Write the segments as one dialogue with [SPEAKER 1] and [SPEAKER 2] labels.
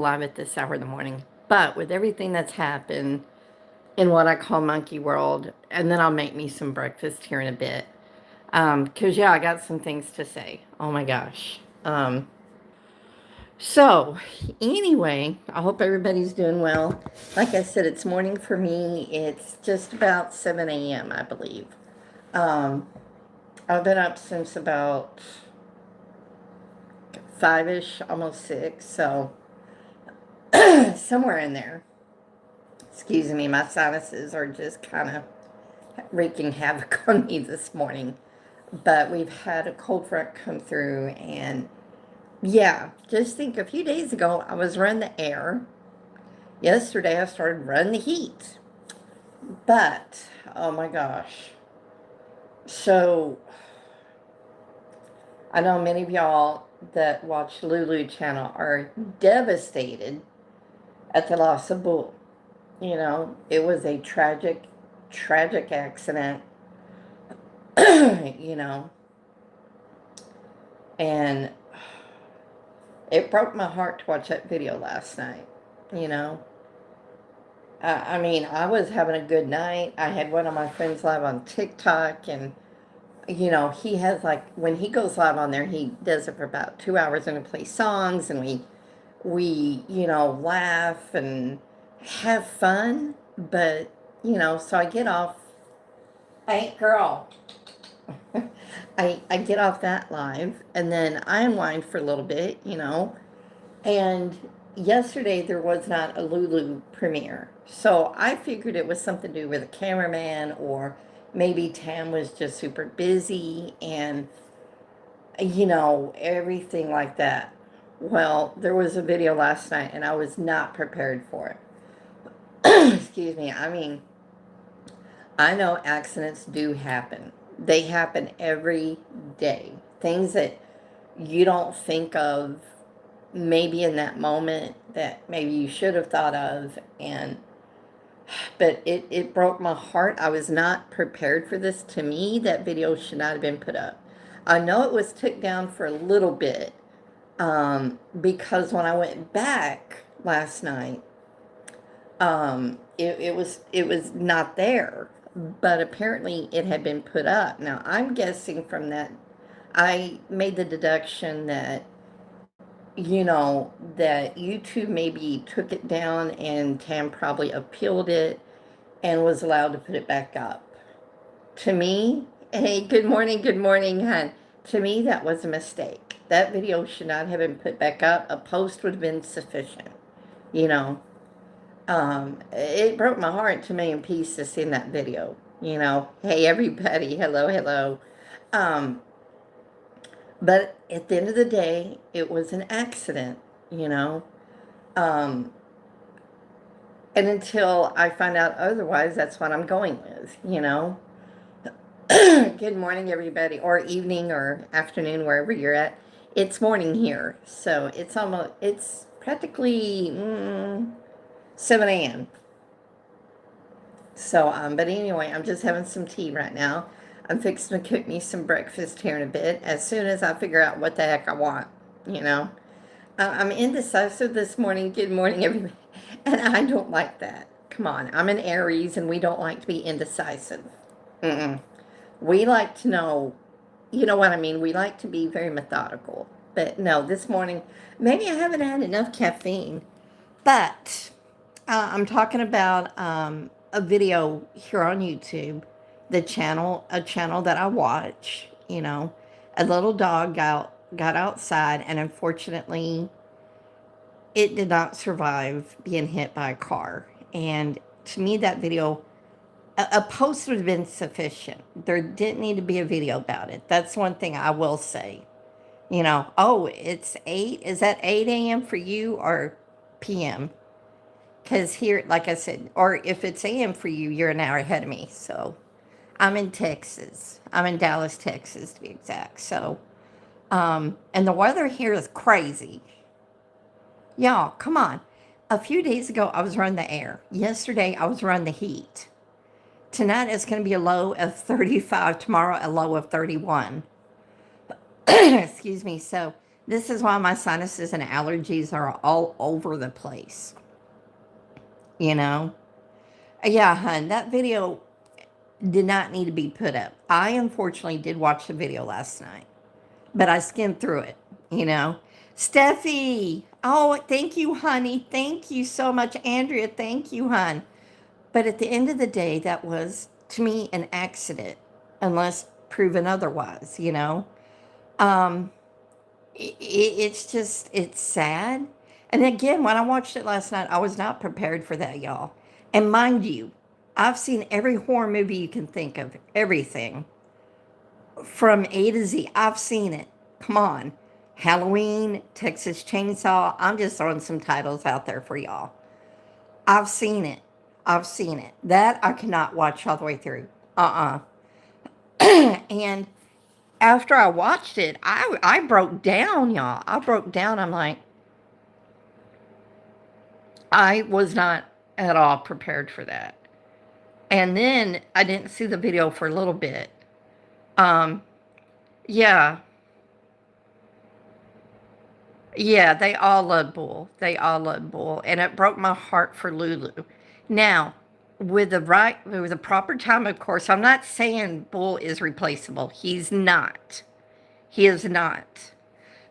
[SPEAKER 1] live at this hour in the morning. But with everything that's happened in what I call monkey world, and then I'll make me some breakfast here in a bit. Because, yeah, I got some things to say. Oh my gosh. So, anyway, I hope everybody's doing well. Like I said, it's morning for me. It's just about 7 a.m., I believe. Um, I've been up since about 5-ish, almost 6, so somewhere in there. Excuse me, my sinuses are just kind of wreaking havoc on me this morning. But we've had a cold front come through, and yeah, just think a few days ago I was running the air. Yesterday I started running the heat. But, oh my gosh. So, I know many of y'all that watch Lulu channel are devastated at the loss of Bull. You know, it was a tragic, tragic accident, you know, and it broke my heart to watch that video last night, you know. I mean, I was having a good night. I had one of my friends live on TikTok, and, you know, he has like, when he goes live on there, he does it for about 2 hours and he plays songs, and you know, laugh and have fun. But, you know, so I get off, hey, girl, I get off that live, and then I unwind for a little bit, you know. And yesterday there was not a Lulu premiere. So I figured it was something to do with a cameraman, or maybe Tam was just super busy and, you know, everything like that. Well, there was a video last night and I was not prepared for it. Excuse me. I mean, I know accidents do happen. They happen every day. Things that you don't think of maybe in that moment that maybe you should have thought of. And but it broke my heart. I was not prepared for this. To me, that video should not have been put up. I know it was took down for a little bit, because when I went back last night, it was not there, but apparently it had been put up. Now I'm guessing from that, I made the deduction that, you know, that YouTube maybe took it down and Tam probably appealed it and was allowed to put it back up. To me, hey, good morning, hon. To me, that was a mistake. That video should not have been put back up. A post would have been sufficient, you know. It broke my heart to me in pieces seeing that video, you know. Hey, everybody, hello, hello. Um, but at the end of the day, it was an accident, you know. Um, and until I find out otherwise, that's what I'm going with, you know. Good morning, everybody, or evening or afternoon, wherever you're at. It's morning here, so it's practically 7 a.m. So, but anyway, I'm just having some tea right now. I'm fixing to cook me some breakfast here in a bit, as soon as I figure out what the heck I want, you know. I'm indecisive this morning. Good morning, everybody. And I don't like that. Come on, I'm an Aries, and we don't like to be indecisive. Mm-mm. We like to know, you know what I mean? We like to be very methodical. But no, this morning, maybe I haven't had enough caffeine. But I'm talking about a video here on YouTube, a channel that I watch, you know. A little dog got outside, and unfortunately, it did not survive being hit by a car. And to me, that video, a post would have been sufficient. There didn't need to be a video about it. That's one thing I will say. You know, oh, it's 8. Is that 8 a.m. for you or p.m.? Because here, like I said, or if it's a.m. for you, you're an hour ahead of me. So I'm in Texas. I'm in Dallas, Texas, to be exact. So, and the weather here is crazy. Y'all, come on. A few days ago, I was running the air. Yesterday, I was running the heat. Tonight, it's going to be a low of 35. Tomorrow, a low of 31. Excuse me. So, This is why my sinuses and allergies are all over the place, you know? Yeah, hun, that video did not need to be put up. I unfortunately did watch the video last night, but I skimmed through it, you know? Steffi, oh, thank you, honey. Thank you so much. Andrea, thank you, hon. But at the end of the day, that was, to me, an accident, unless proven otherwise, you know? Um, it's just, it's sad. And again, when I watched it last night, I was not prepared for that, y'all. And mind you, I've seen every horror movie you can think of, everything from A to Z. I've seen it. Come on. Halloween, Texas Chainsaw. I'm just throwing some titles out there for y'all. I've seen it. I've seen it. That I cannot watch all the way through. And after I watched it, I broke down, y'all. I broke down. I'm like, I was not at all prepared for that. And then I didn't see the video for a little bit. Um, yeah, yeah, they all love Bull. They all love Bull, and it broke my heart for Lulu. Now, with the proper time, of course, I'm not saying Bull is replaceable. He's not. He is not.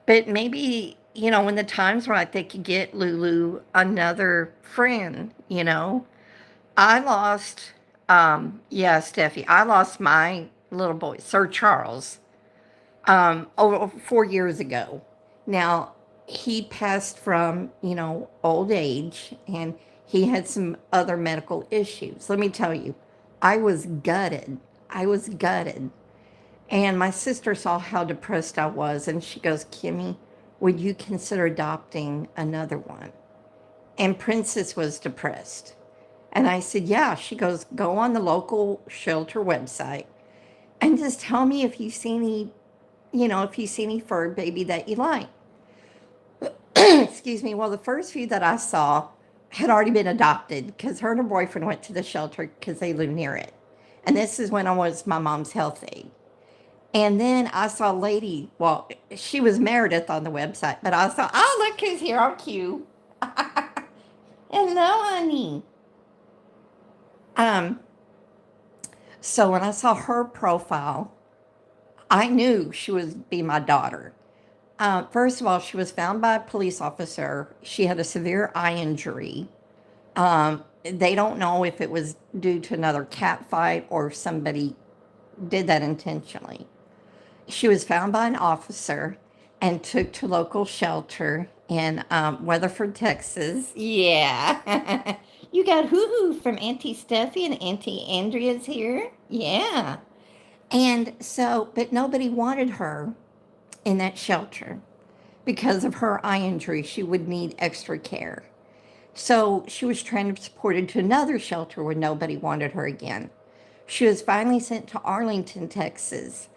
[SPEAKER 1] But maybe, when the time's right, they could get Lulu another friend, I lost, yeah, Steffi, I lost my little boy, Sir Charles, over 4 years ago. Now, he passed from, old age, and he had some other medical issues. Let me tell you, I was gutted. I was gutted. And my sister saw how depressed I was, and she goes, Kimmy, would you consider adopting another one? And Princess was depressed. And I said, yeah. She goes, go on the local shelter website and just tell me if you see any, if you see any fur baby that you like. Excuse me. Well, the first few that I saw had already been adopted because her and her boyfriend went to the shelter because they live near it. And this is when I was my mom's health aide. And then I saw a lady, well, she was Meredith on the website, but I saw, oh, look who's here, I'm cute. Hello, honey. Um, so when I saw her profile, I knew she would be my daughter. First of all, she was found by a police officer. She had a severe eye injury. They don't know if it was due to another cat fight or if somebody did that intentionally. She was found by an officer and took to local shelter in Weatherford, Texas. Yeah. You got hoo-hoo from Auntie Steffi and Auntie Andrea's here. Yeah. And so, but nobody wanted her in that shelter because of her eye injury. She would need extra care. So she was transported to another shelter where nobody wanted her again. She was finally sent to Arlington, Texas.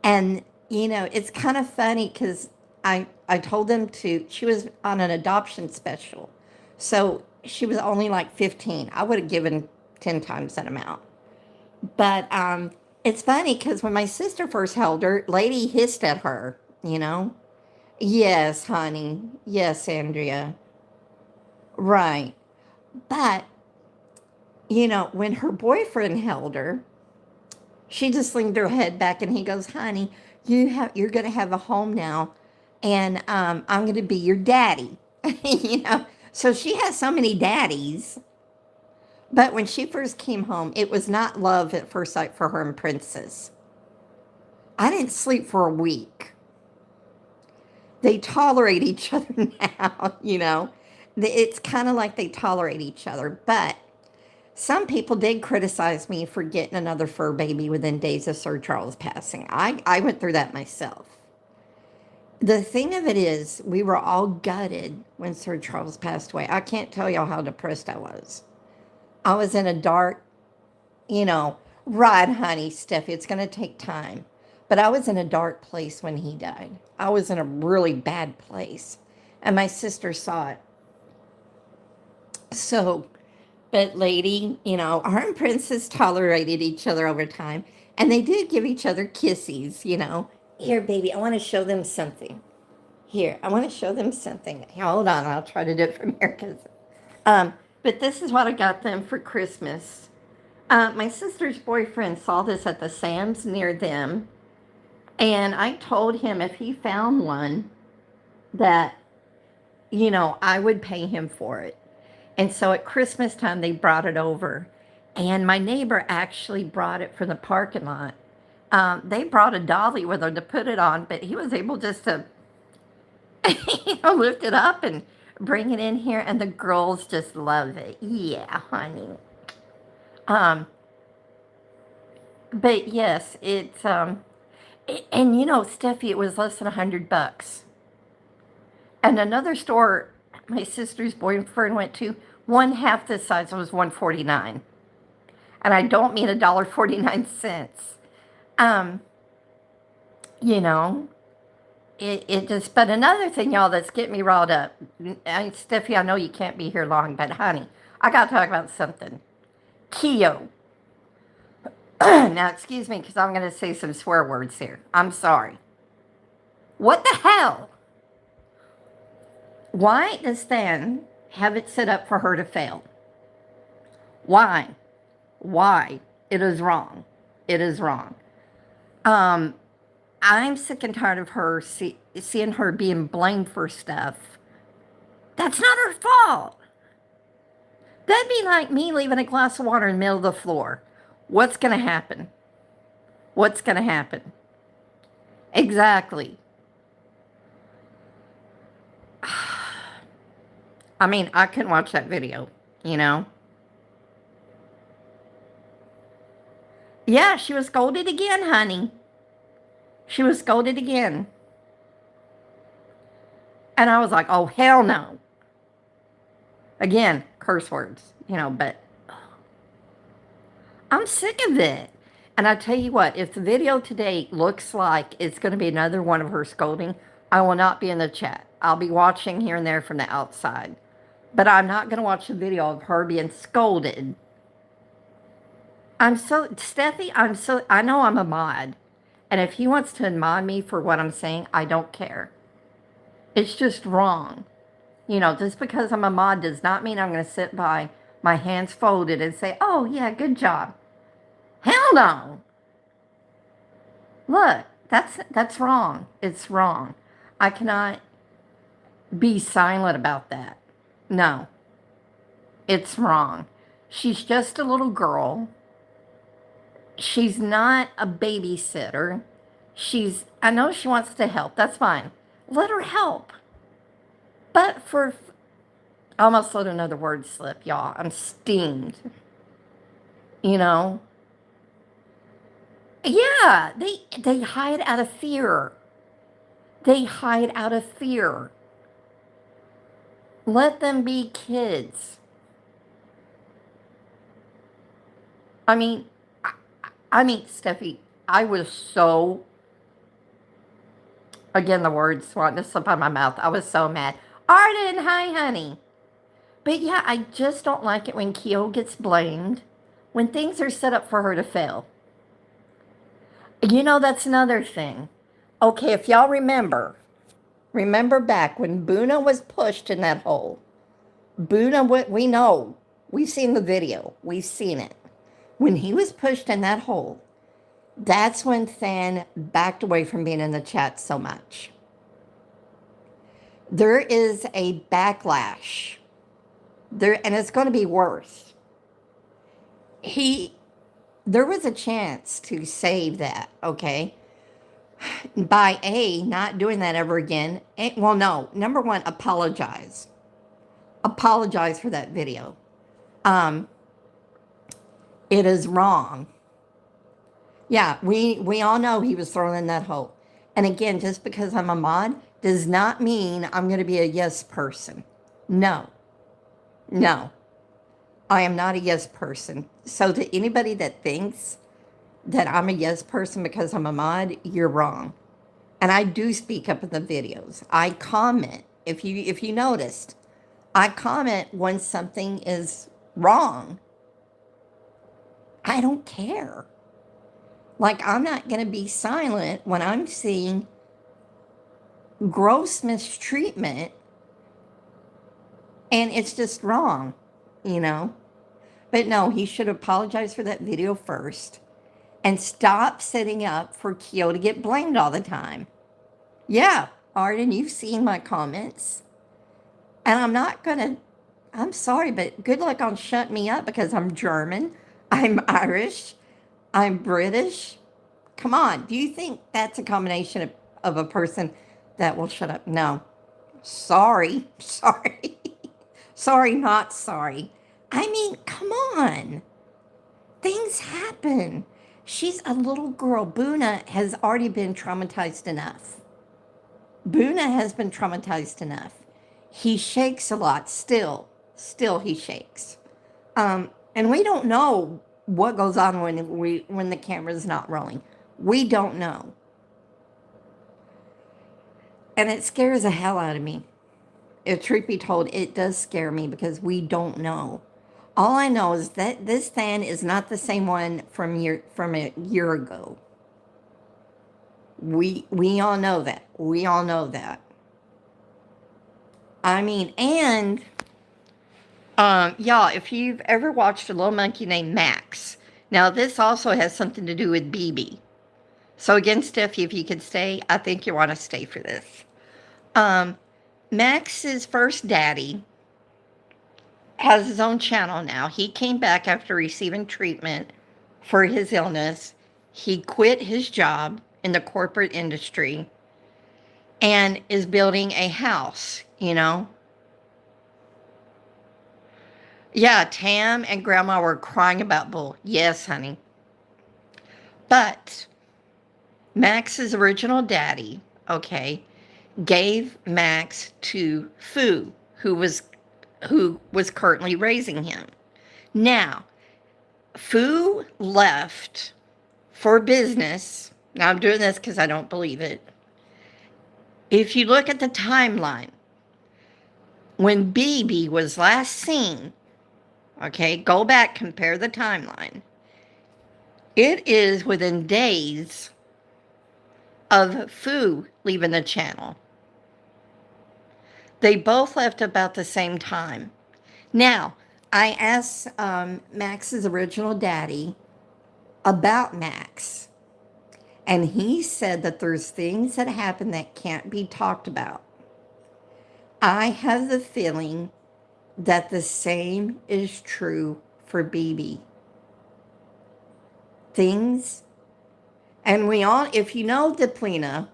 [SPEAKER 1] And, it's kind of funny because I told them she was on an adoption special. So she was only like 15. I would have given 10 times that amount. But it's funny because when my sister first held her, lady hissed at her. Yes, honey. Yes, Andrea. Right. But, when her boyfriend held her, she just leaned her head back and he goes, honey, you're going to have a home now and I'm going to be your daddy. So she has so many daddies. But when she first came home, it was not love at first sight for her and Princess. I didn't sleep for a week. They tolerate each other now. It's kind of like they tolerate each other. But some people did criticize me for getting another fur baby within days of Sir Charles passing. I went through that myself. The thing of it is, we were all gutted when Sir Charles passed away. I can't tell y'all how depressed I was. I was in a dark, right, honey, Steffi, it's going to take time. But I was in a dark place when he died. I was in a really bad place. And my sister saw it. So, but lady, her and Princess tolerated each other over time. And they did give each other kissies. Here, baby, I want to show them something. Here, I want to show them something. Hold on, I'll try to do it from here. But this is what I got them for Christmas. My sister's boyfriend saw this at the Sam's near them, and I told him if he found one that, I would pay him for it. And so at Christmas time, they brought it over. And my neighbor actually brought it from the parking lot. They brought a dolly with her to put it on, but he was able just to lift it up and bring it in here, and the girls just love it. Yeah, honey. Um, but yes, it's and Steffi, it was less than $100. And another store my sister's boyfriend went to, one half this size was $149, and I don't mean $1.49. Um, you know, it just. But another thing, y'all, that's getting me riled up. Steffi, I know you can't be here long, but honey, I gotta talk about something. Keo. Now, excuse me, because I'm gonna say some swear words here. I'm sorry. What the hell? Why does Stan have it set up for her to fail? Why? Why? It is wrong. It is wrong. I'm sick and tired of her seeing her being blamed for stuff. That's not her fault. That'd be like me leaving a glass of water in the middle of the floor. What's going to happen? What's going to happen? Exactly. I mean, I couldn't watch that video, Yeah, she was scolded again, honey. She was scolded again. And I was like, oh, hell no. Again, curse words, but I'm sick of it. And I tell you what, if the video today looks like it's going to be another one of her scolding, I will not be in the chat. I'll be watching here and there from the outside. But I'm not going to watch the video of her being scolded. Steffi, I know I'm a mod. And if he wants to mod me for what I'm saying, I don't care. It's just wrong. Just because I'm a mod does not mean I'm going to sit by my hands folded and say, oh, yeah, good job. Hell no. Look, that's wrong. It's wrong. I cannot be silent about that. No. It's wrong. She's just a little girl. She's not a babysitter. I know she wants to help. That's fine. Let her help. But I almost let another word slip, y'all. I'm steamed. Yeah, they hide out of fear. They hide out of fear. Let them be kids. I mean, Steffi, I was so, again, the words wanting to slip out of my mouth. I was so mad. Arden, hi, honey. But yeah, I just don't like it when Keo gets blamed, when things are set up for her to fail. That's another thing. Okay, if y'all remember back when Buna was pushed in that hole. Buna, we know. We've seen the video. We've seen it. When he was pushed in that hole, that's when Than backed away from being in the chat so much. There is a backlash. And it's going to be worse. There was a chance to save that, okay? By not doing that ever again. Well, no. Number one, apologize. Apologize for that video. It is wrong. Yeah, we all know he was thrown in that hole. And again, just because I'm a mod does not mean I'm going to be a yes person. No. I am not a yes person. So to anybody that thinks that I'm a yes person because I'm a mod, you're wrong. And I do speak up in the videos. I comment. If you noticed, I comment when something is wrong. I don't care. Like, I'm not going to be silent when I'm seeing gross mistreatment, and it's just wrong, you know? But no, he should apologize for that video first and stop setting up for Keo to get blamed all the time. Yeah, Arden, you've seen my comments. And I'm sorry, but good luck on shutting me up because I'm German, I'm Irish, I'm British. Come on, do you think that's a combination of a person that will shut up? No. Sorry, sorry. Sorry, not sorry. I mean, come on. Things happen. She's a little girl. Buna has already been traumatized enough. Buna has been traumatized enough. He shakes a lot still. Still he shakes. And we don't know what goes on when the camera's not rolling. We don't know. And it scares the hell out of me. If truth be told, it does scare me because we don't know. All I know is that this fan is not the same one from a year ago. We all know that. We all know that. I mean, and y'all, if you've ever watched a little monkey named Max, now this also has something to do with BB. So again, Steffi, if you could stay, I think you want to stay for this. Max's first daddy has his own channel now. He came back after receiving treatment for his illness. He quit his job in the corporate industry and is building a house, you know. Yeah, Tam and Grandma were crying about Bull. Yes, honey. But Max's original daddy, okay, gave Max to Fu, who was currently raising him. Now, Fu left for business. Now I'm doing this because I don't believe it. If you look at the timeline, when BB was last seen, okay, go back, compare the timeline. It is within days of Fu leaving the channel. They both left about the same time. Now, I asked Max's original daddy about Max, and he said that there's things that happen that can't be talked about. I have the feeling that the same is true for BB. Things, and we all, if you know Deplina,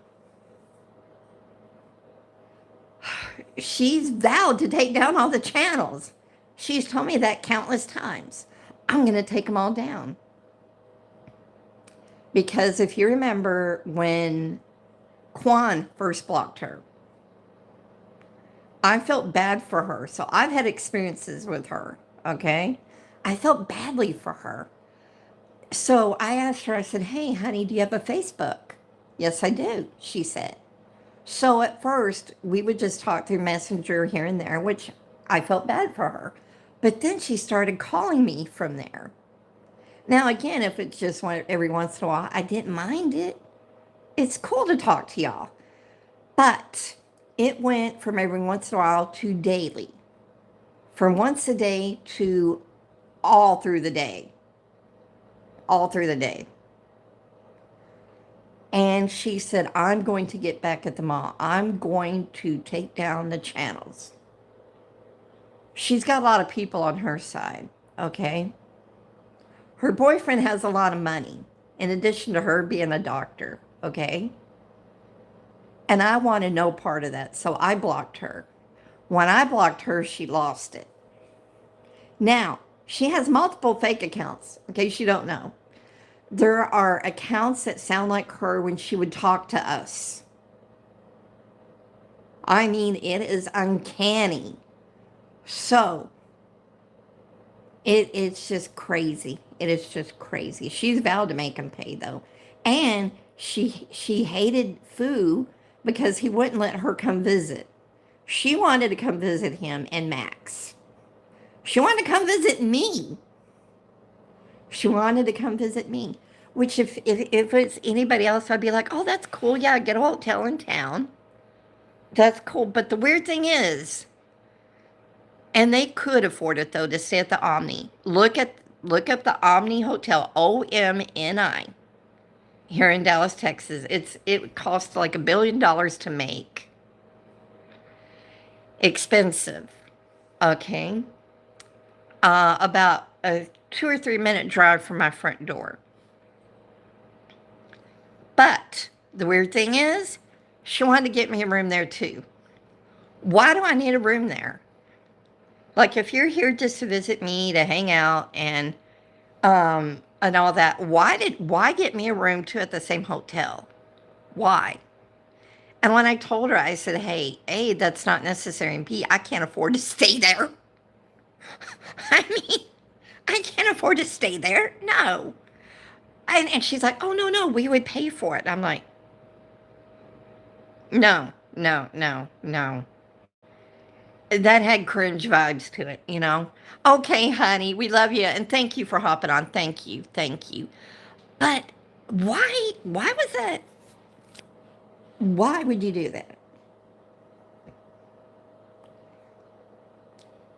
[SPEAKER 1] she's vowed to take down all the channels. She's told me that countless times. I'm going to take them all down. Because if you remember when Quan first blocked her, I felt bad for her. So I've had experiences with her, okay? I felt badly for her. So I asked her, I said, hey, honey, do you have a Facebook? Yes, I do, she said. So at first, we would just talk through Messenger here and there, which I felt bad for her. But then she started calling me from there. Now, again, if it's just every once in a while, I didn't mind it. It's cool to talk to y'all. But it went from every once in a while to daily. From once a day to all through the day. All through the day. And she said, I'm going to get back at the mall. I'm going to take down the channels. She's got a lot of people on her side, okay? Her boyfriend has a lot of money, in addition to her being a doctor, okay? And I wanted no part of that, so I blocked her. When I blocked her, she lost it. Now, she has multiple fake accounts, in case you don't know. There are accounts that sound like her when she would talk to us. I mean, it is uncanny. So, it's just crazy. It is just crazy. She's vowed to make him pay, though. And she hated Fu because he wouldn't let her come visit. She wanted to come visit him and Max. She wanted to come visit me. She wanted to come visit me. Which if it's anybody else, I'd be like, oh, that's cool. Yeah, get a hotel in town. That's cool. But the weird thing is, and they could afford it though to stay at the Omni. Look up the Omni Hotel, OMNI, here in Dallas, Texas. It costs like $1 billion to make. Expensive. Okay. About a 2 or 3 minute drive from my front door. But the weird thing is, she wanted to get me a room there too. Why do I need a room there? Like, if you're here just to visit me, to hang out and all that, why get me a room too at the same hotel? Why? And when I told her, I said, hey, A, that's not necessary, and B, I can't afford to stay there. I mean, I can't afford to stay there. No. And she's like, oh, no, no, we would pay for it. I'm like, no, no, no, no. That had cringe vibes to it, you know? Okay, honey, we love you, and thank you for hopping on. Thank you, thank you. But why was that? Why would you do that?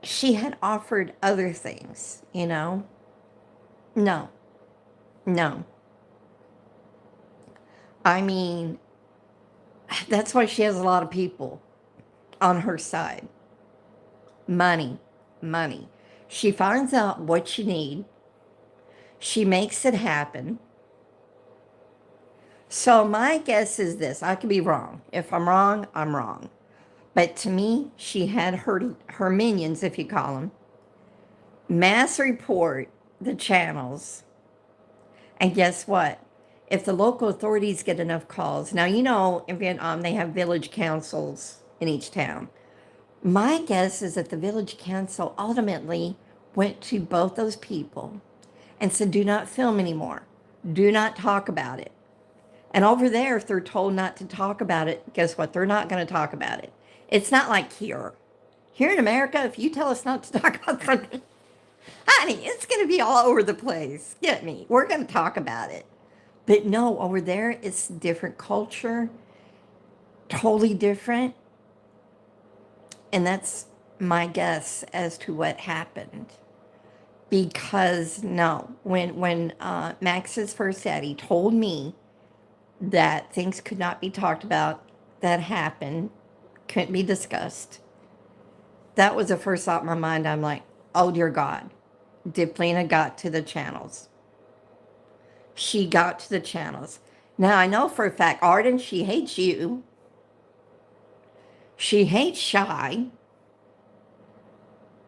[SPEAKER 1] She had offered other things, you know? No, no. I mean, that's why she has a lot of people on her side. Money, money. She finds out what you need. She makes it happen. So my guess is this. I could be wrong. If I'm wrong, I'm wrong. But to me, she had her minions, if you call them, mass report the channels. And guess what? If the local authorities get enough calls, now you know in Vietnam they have village councils in each town. My guess is that the village council ultimately went to both those people and said, do not film anymore. Do not talk about it. And over there, if they're told not to talk about it, guess what? They're not going to talk about it. It's not like here. Here in America, if you tell us not to talk about something, honey, it's going to be all over the place. Get me? We're going to talk about it. But no, over there, it's different culture, totally different. And that's my guess as to what happened. Because no, when Max's first daddy told me that things could not be talked about that happened, couldn't be discussed, that was the first thought in my mind. I'm like, oh dear God, Diplina got to the channels. She got to the channels. Now I know for a fact, Arden, she hates you. She hates Shy.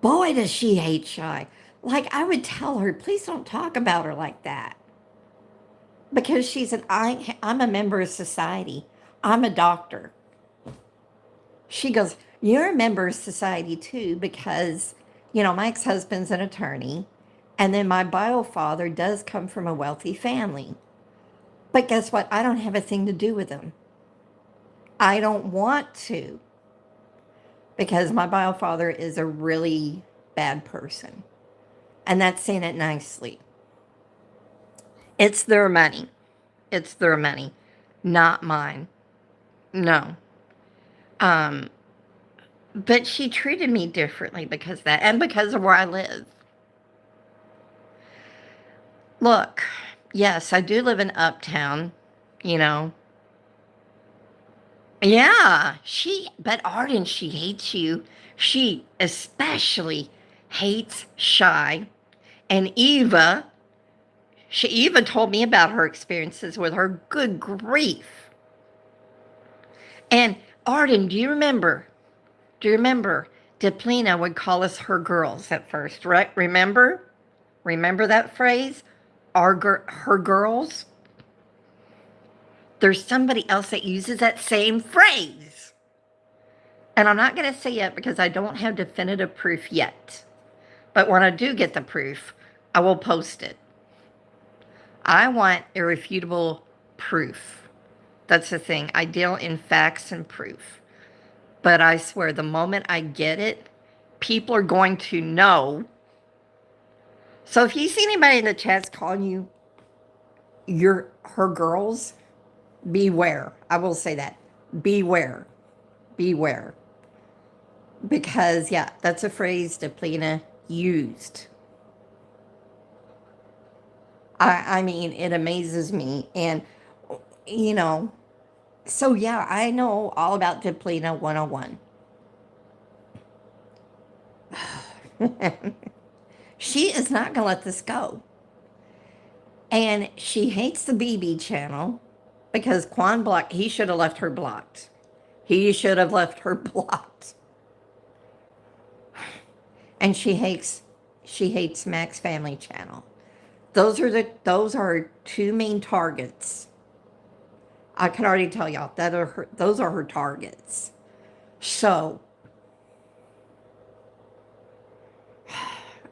[SPEAKER 1] Boy, does she hate Shy. Like, I would tell her, please don't talk about her like that. Because I'm a member of society. I'm a doctor. She goes, you're a member of society too, because, you know, my ex-husband's an attorney. And then my bio father does come from a wealthy family. But guess what? I don't have a thing to do with him. I don't want to. Because my bio father is a really bad person. And that's saying it nicely. It's their money. It's their money, not mine. No. But she treated me differently because of that, and because of where I live. Look, yes, I do live in Uptown, you know. Yeah, but Arden, she hates you. She especially hates Shy. And Eva told me about her experiences with her. Good grief. And Arden, do you remember? Diplina would call us her girls at first, right? Remember? Remember that phrase? Her girls? There's somebody else that uses that same phrase. And I'm not going to say it because I don't have definitive proof yet. But when I do get the proof, I will post it. I want irrefutable proof. That's the thing. I deal in facts and proof. But I swear, the moment I get it, people are going to know. So if you see anybody in the chats calling you her girls, beware. I will say that. Beware. beware. Because, yeah, that's a phrase Deplina used. I mean, it amazes me. And, you know, so yeah, I know all about Deplina 101. She is not going to let this go. And she hates the BB channel because Quan blocked, he should have left her blocked. He should have left her blocked. And she hates Mac's family channel. Those are two main targets. I can already tell y'all those are her targets. So,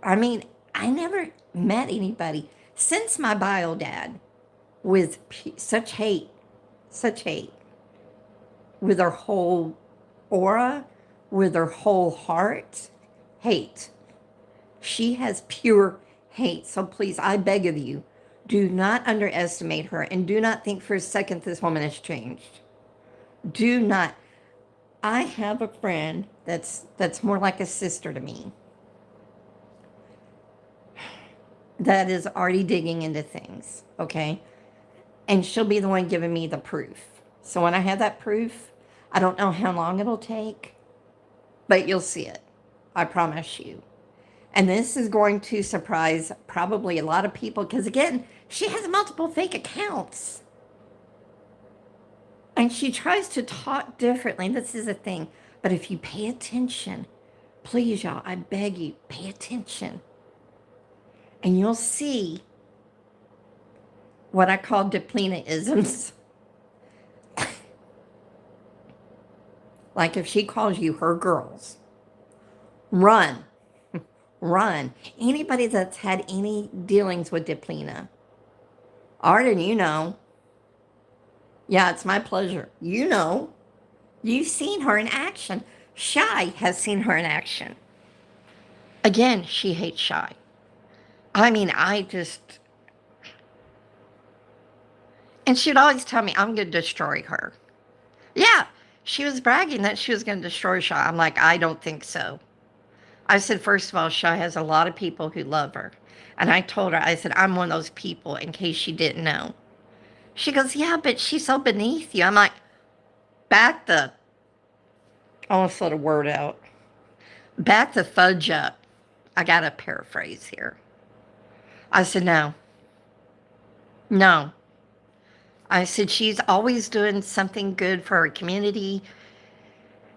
[SPEAKER 1] I mean, I never met anybody since my bio dad with such hate, with her whole aura, with her whole heart, hate. She has pure hate. So please, I beg of you, do not underestimate her and do not think for a second this woman has changed. Do not. I have a friend that's more like a sister to me that is already digging into things, okay? And she'll be the one giving me the proof. So when I have that proof, I don't know how long it'll take, but you'll see it. I promise you. And this is going to surprise probably a lot of people because, again, she has multiple fake accounts. And she tries to talk differently. This is the thing. But if you pay attention, please, y'all, I beg you, pay attention. And you'll see what I call Deplina-isms. Like if she calls you her girls, run. Run. Anybody that's had any dealings with Deplina. Arden, you know. Yeah, it's my pleasure. You know. You've seen her in action. Shy has seen her in action. Again, she hates Shy. I mean, and she'd always tell me, I'm going to destroy her. Yeah, she was bragging that she was going to destroy Shy. I'm like, I don't think so. I said, first of all, Shy has a lot of people who love her. And I told her, I said, I'm one of those people in case she didn't know. She goes, yeah, but she's so beneath you. I'm like, back the, I almost let a word out. Back the fudge up. I got to paraphrase here. I said, no. No. I said, she's always doing something good for her community.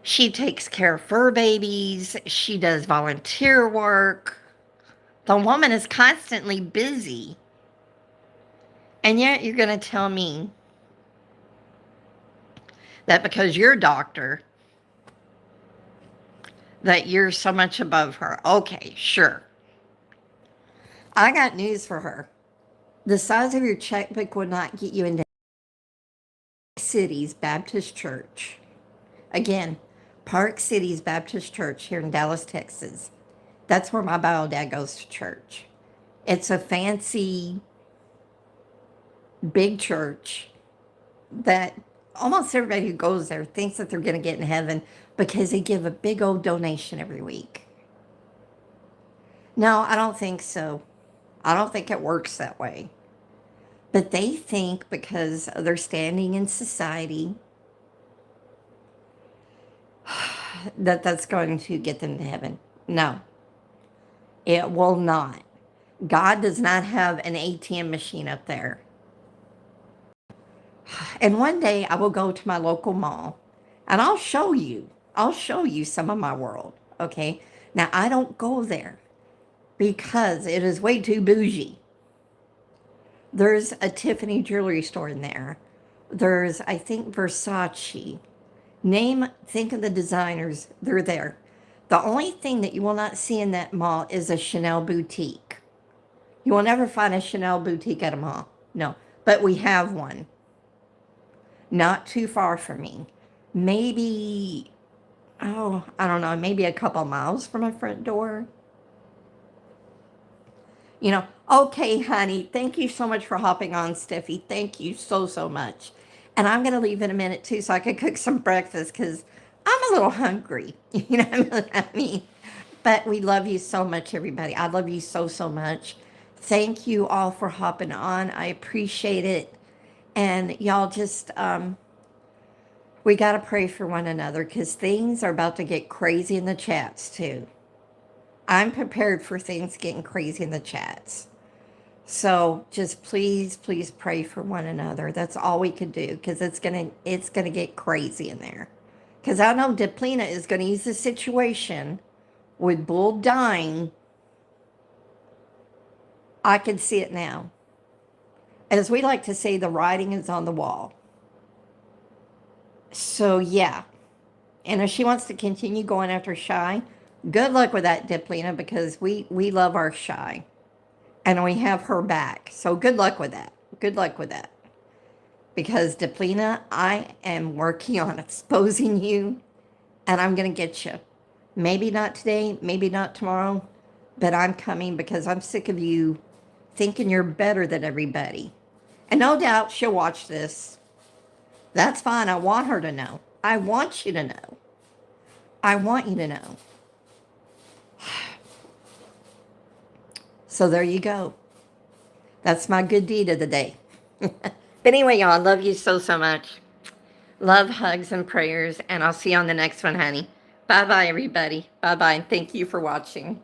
[SPEAKER 1] She takes care of fur babies. She does volunteer work. The woman is constantly busy. And yet you're going to tell me that because you're a doctor, that you're so much above her. Okay, sure. I got news for her. The size of your checkbook would not get you into City's Baptist Church. Again, Park City's Baptist Church here in Dallas, Texas. That's where my bio dad goes to church. It's a fancy, big church that almost everybody who goes there thinks that they're going to get in heaven because they give a big old donation every week. No, I don't think so. I don't think it works that way. But they think because of their standing in society that that's going to get them to heaven. No, it will not. God does not have an ATM machine up there. And one day I will go to my local mall and I'll show you some of my world, okay? Now, I don't go there because it is way too bougie. There's a Tiffany jewelry store in there. There's, I think, Versace. Think of the designers, they're there. The only thing that you will not see in that mall is a Chanel boutique. You will never find a Chanel boutique at a mall. No, but we have one. Not too far from me. Maybe, I don't know, maybe a couple miles from my front door. You know, okay, honey, thank you so much for hopping on, Steffi. Thank you so, so much. And I'm going to leave in a minute, too, so I can cook some breakfast because I'm a little hungry. You know what I mean? But we love you so much, everybody. I love you so, so much. Thank you all for hopping on. I appreciate it. And y'all just, we got to pray for one another because things are about to get crazy in the chats, too. I'm prepared for things getting crazy in the chats. So just please, please pray for one another. That's all we could do because it's gonna get crazy in there. Because I know Deplina is gonna use the situation with Bull dying. I can see it now. As we like to say, the writing is on the wall. So yeah. And if she wants to continue going after Shy, good luck with that, Deplina, because we love our Shy. And we have her back. So good luck with that. Good luck with that. Because Deplina, I am working on exposing you, and I'm going to get you. Maybe not today, maybe not tomorrow, but I'm coming because I'm sick of you thinking you're better than everybody. And no doubt she'll watch this. That's fine. I want her to know. I want you to know. I want you to know. So there you go. That's my good deed of the day. But anyway, y'all, I love you so, so much. Love, hugs, and prayers, and I'll see you on the next one, honey. Bye-bye, everybody. Bye-bye, and thank you for watching.